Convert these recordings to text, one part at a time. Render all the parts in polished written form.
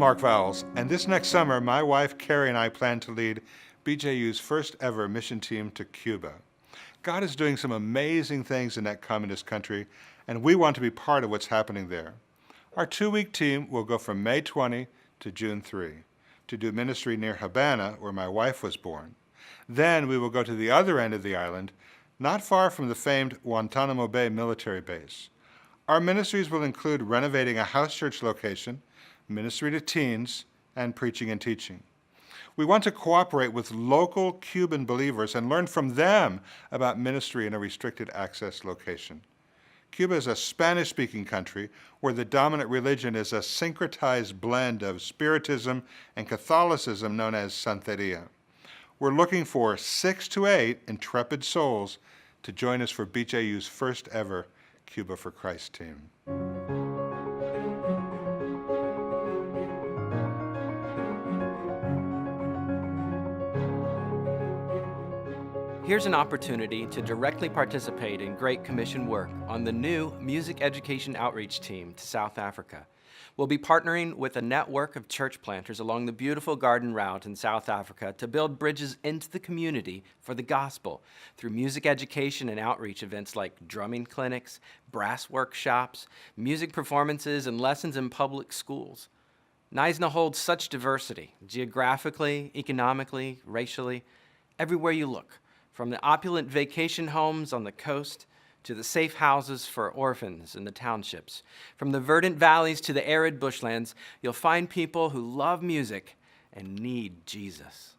Mark Vowles, and this next summer, my wife Carrie and I plan to lead BJU's first ever mission team to Cuba. God is doing some amazing things in that communist country, and we want to be part of what's happening there. Our 2-week team will go from May 20 to June 3 to do ministry near Havana, where my wife was born. Then we will go to the other end of the island, not far from the famed Guantanamo Bay military base. Our ministries will include renovating a house church location, ministry to teens, and preaching and teaching. We want to cooperate with local Cuban believers and learn from them about ministry in a restricted access location. Cuba is a Spanish-speaking country where the dominant religion is a syncretized blend of Spiritism and Catholicism known as Santeria. We're looking for 6 to 8 intrepid souls to join us for BJU's first ever Cuba for Christ team. Here's an opportunity to directly participate in Great Commission work on the new Music Education Outreach Team to South Africa. We'll be partnering with a network of church planters along the beautiful Garden Route in South Africa to build bridges into the community for the gospel through music education and outreach events like drumming clinics, brass workshops, music performances, and lessons in public schools. Knysna holds such diversity, geographically, economically, racially, everywhere you look. From the opulent vacation homes on the coast to the safe houses for orphans in the townships. From the verdant valleys to the arid bushlands, you'll find people who love music and need Jesus.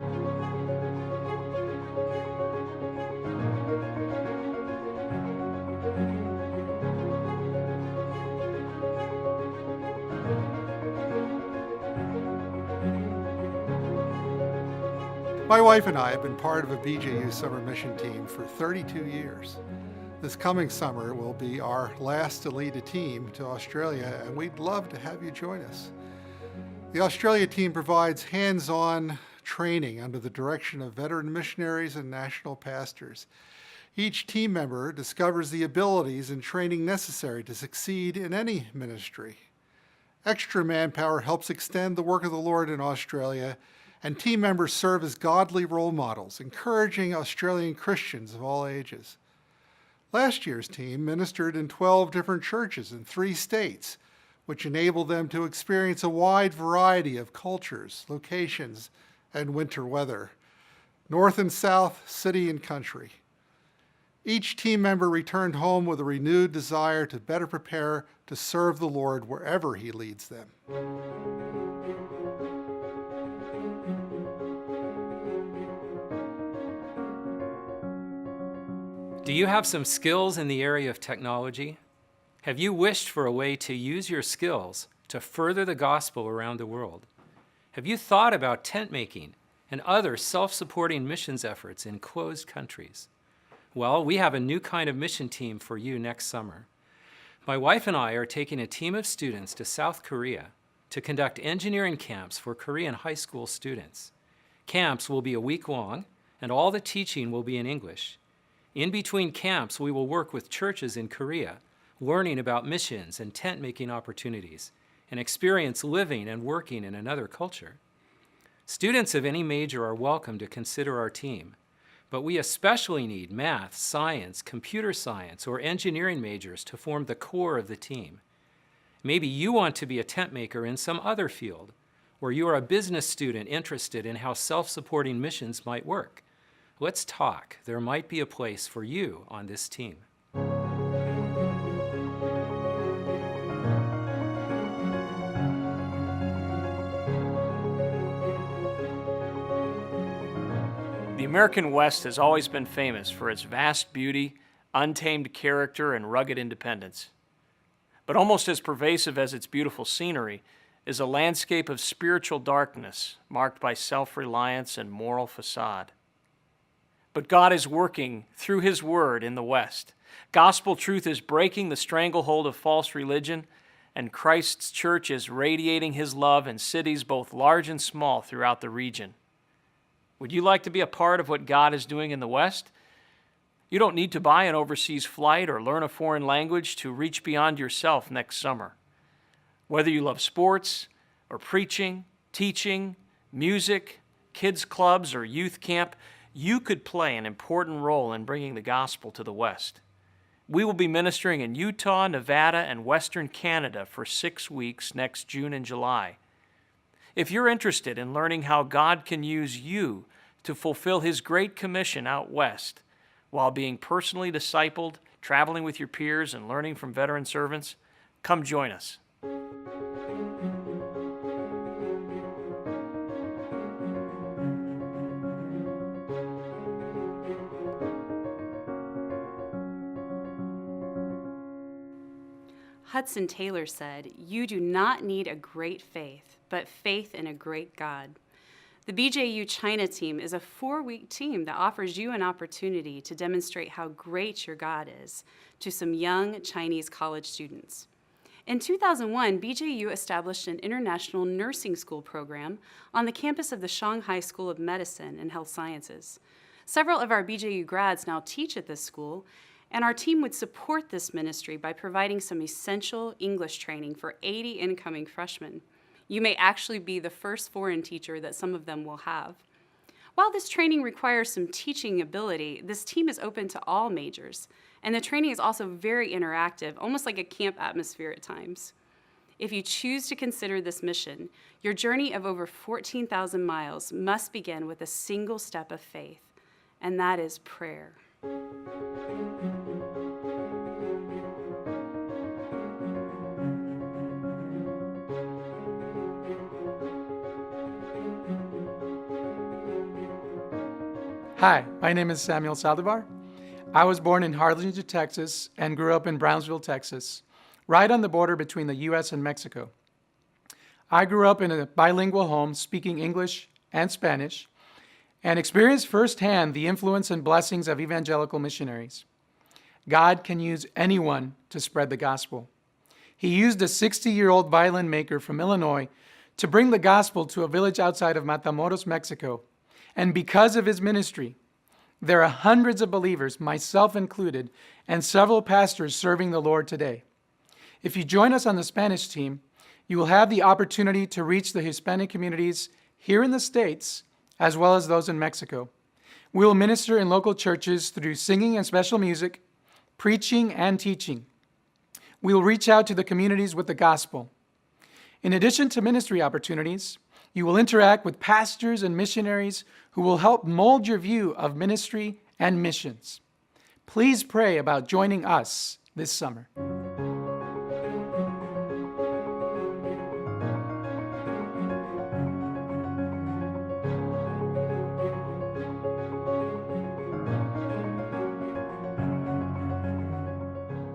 My wife and I have been part of a BJU summer mission team for 32 years. This coming summer will be our last to lead a team to Australia, and we'd love to have you join us. The Australia team provides hands-on training under the direction of veteran missionaries and national pastors. Each team member discovers the abilities and training necessary to succeed in any ministry. Extra manpower helps extend the work of the Lord in Australia, and team members serve as godly role models, encouraging Australian Christians of all ages. Last year's team ministered in 12 different churches in 3 states, which enabled them to experience a wide variety of cultures, locations, and winter weather, north and south, city and country. Each team member returned home with a renewed desire to better prepare to serve the Lord wherever He leads them. Do you have some skills in the area of technology? Have you wished for a way to use your skills to further the gospel around the world? Have you thought about tent making and other self-supporting missions efforts in closed countries? Well, we have a new kind of mission team for you next summer. My wife and I are taking a team of students to South Korea to conduct engineering camps for Korean high school students. Camps will be a week long, and all the teaching will be in English. In between camps, we will work with churches in Korea, learning about missions and tent-making opportunities, and experience living and working in another culture. Students of any major are welcome to consider our team, but we especially need math, science, computer science, or engineering majors to form the core of the team. Maybe you want to be a tent maker in some other field, or you are a business student interested in how self-supporting missions might work. Let's talk. There might be a place for you on this team. The American West has always been famous for its vast beauty, untamed character, and rugged independence. But almost as pervasive as its beautiful scenery is a landscape of spiritual darkness marked by self-reliance and moral facade. But God is working through His Word in the West. Gospel truth is breaking the stranglehold of false religion, and Christ's church is radiating His love in cities both large and small throughout the region. Would you like to be a part of what God is doing in the West? You don't need to buy an overseas flight or learn a foreign language to reach beyond yourself next summer. Whether you love sports, or preaching, teaching, music, kids clubs, or youth camp, you could play an important role in bringing the gospel to the West. We will be ministering in Utah, Nevada, and Western Canada for 6 weeks next June and July. If you're interested in learning how God can use you to fulfill His Great Commission out West while being personally discipled, traveling with your peers, and learning from veteran servants, come join us. Hudson Taylor said, "You do not need a great faith, but faith in a great God." The BJU China team is a 4-week team that offers you an opportunity to demonstrate how great your God is to some young Chinese college students. In 2001, BJU established an international nursing school program on the campus of the Shanghai School of Medicine and Health Sciences. Several of our BJU grads now teach at this school, and our team would support this ministry by providing some essential English training for 80 incoming freshmen. You may actually be the first foreign teacher that some of them will have. While this training requires some teaching ability, this team is open to all majors, and the training is also very interactive, almost like a camp atmosphere at times. If you choose to consider this mission, your journey of over 14,000 miles must begin with a single step of faith, and that is prayer. Hi, my name is Samuel Saldivar. I was born in Harlingen, Texas, and grew up in Brownsville, Texas, right on the border between the U.S. and Mexico. I grew up in a bilingual home speaking English and Spanish, and experienced firsthand the influence and blessings of evangelical missionaries. God can use anyone to spread the gospel. He used a 60-year-old violin maker from Illinois to bring the gospel to a village outside of Matamoros, Mexico. And because of his ministry, there are hundreds of believers, myself included, and several pastors serving the Lord today. If you join us on the Spanish team, you will have the opportunity to reach the Hispanic communities here in the States, as well as those in Mexico. We will minister in local churches through singing and special music, preaching and teaching. We will reach out to the communities with the gospel. In addition to ministry opportunities, you will interact with pastors and missionaries who will help mold your view of ministry and missions. Please pray about joining us this summer.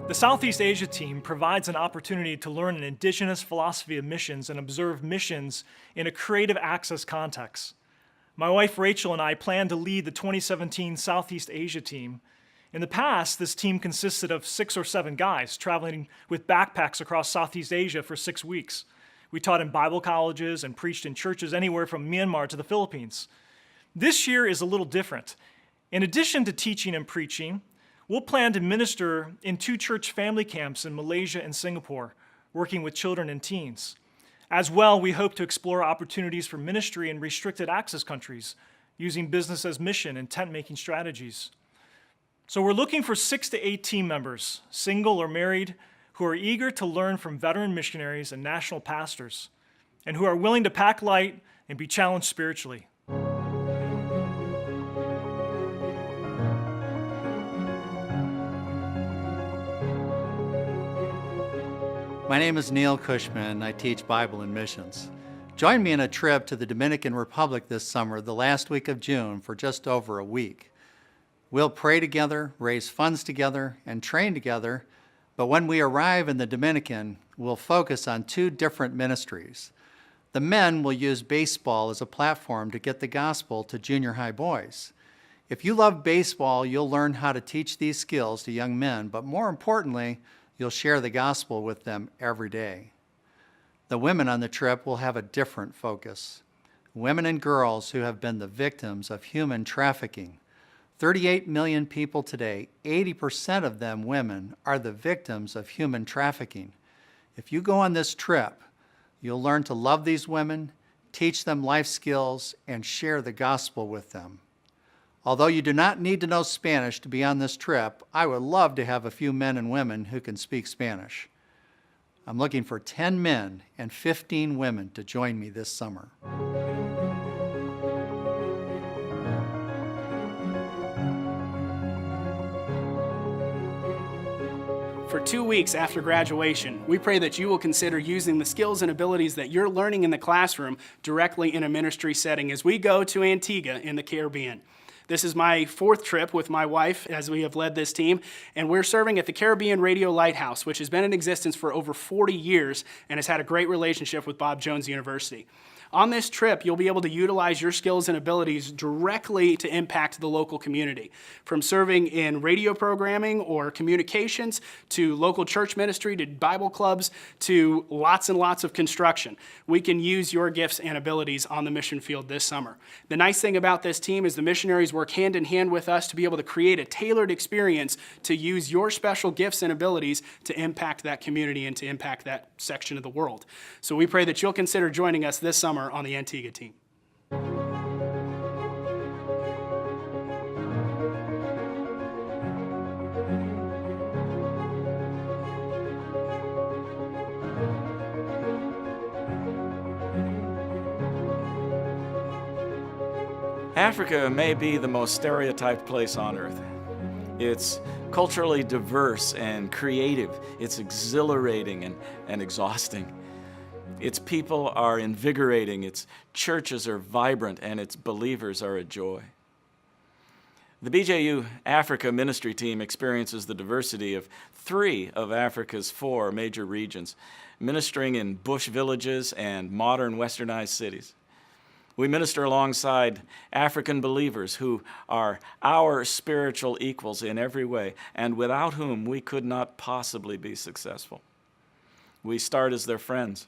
The Southeast Asia team provides an opportunity to learn an indigenous philosophy of missions and observe missions in a creative access context. My wife Rachel and I plan to lead the 2017 Southeast Asia team. In the past, this team consisted of 6 or 7 guys traveling with backpacks across Southeast Asia for 6 weeks. We taught in Bible colleges and preached in churches anywhere from Myanmar to the Philippines. This year is a little different. In addition to teaching and preaching, we'll plan to minister in 2 church family camps in Malaysia and Singapore, working with children and teens. As well, we hope to explore opportunities for ministry in restricted access countries, using business as mission and tent-making strategies. So we're looking for 6 to 8 team members, single or married, who are eager to learn from veteran missionaries and national pastors, and who are willing to pack light and be challenged spiritually. My name is Neil Cushman. I teach Bible and missions. Join me in a trip to the Dominican Republic this summer, the last week of June, for just over a week. We'll pray together, raise funds together, and train together, but when we arrive in the Dominican, we'll focus on 2 different ministries. The men will use baseball as a platform to get the gospel to junior high boys. If you love baseball, you'll learn how to teach these skills to young men, but more importantly, you'll share the gospel with them every day. The women on the trip will have a different focus. Women and girls who have been the victims of human trafficking. 38 million people today, 80% of them women, are the victims of human trafficking. If you go on this trip, You'll learn to love these women, teach them life skills, and share the gospel with them. Although you do not need to know Spanish to be on this trip, I would love to have a few men and women who can speak Spanish. I'm looking for 10 men and 15 women to join me this summer. For 2 weeks after graduation, we pray that you will consider using the skills and abilities that you're learning in the classroom directly in a ministry setting as we go to Antigua in the Caribbean. This is my 4th trip with my wife as we have led this team, and we're serving at the Caribbean Radio Lighthouse, which has been in existence for over 40 years and has had a great relationship with Bob Jones University. On this trip, you'll be able to utilize your skills and abilities directly to impact the local community, from serving in radio programming or communications to local church ministry to Bible clubs to lots and lots of construction. We can use your gifts and abilities on the mission field this summer. The nice thing about this team is the missionaries work hand in hand with us to be able to create a tailored experience to use your special gifts and abilities to impact that community and to impact that section of the world. So we pray that you'll consider joining us this summer on the Antigua team. Africa may be the most stereotyped place on earth. It's culturally diverse and creative. It's exhilarating and exhausting. Its people are invigorating, its churches are vibrant, and its believers are a joy. The BJU Africa ministry team experiences the diversity of 3 of Africa's 4 major regions, ministering in bush villages and modern westernized cities. We minister alongside African believers who are our spiritual equals in every way, and without whom we could not possibly be successful. We start as their friends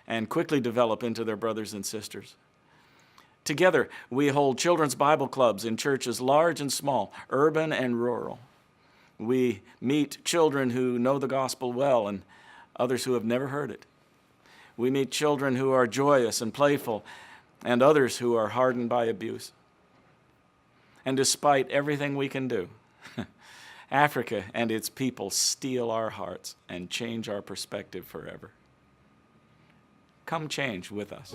and quickly develop into their brothers and sisters. Together, we hold children's Bible clubs in churches large and small, urban and rural. We meet children who know the gospel well and others who have never heard it. We meet children who are joyous and playful and others who are hardened by abuse. And despite everything we can do, Africa and its people steal our hearts and change our perspective forever. Come change with us.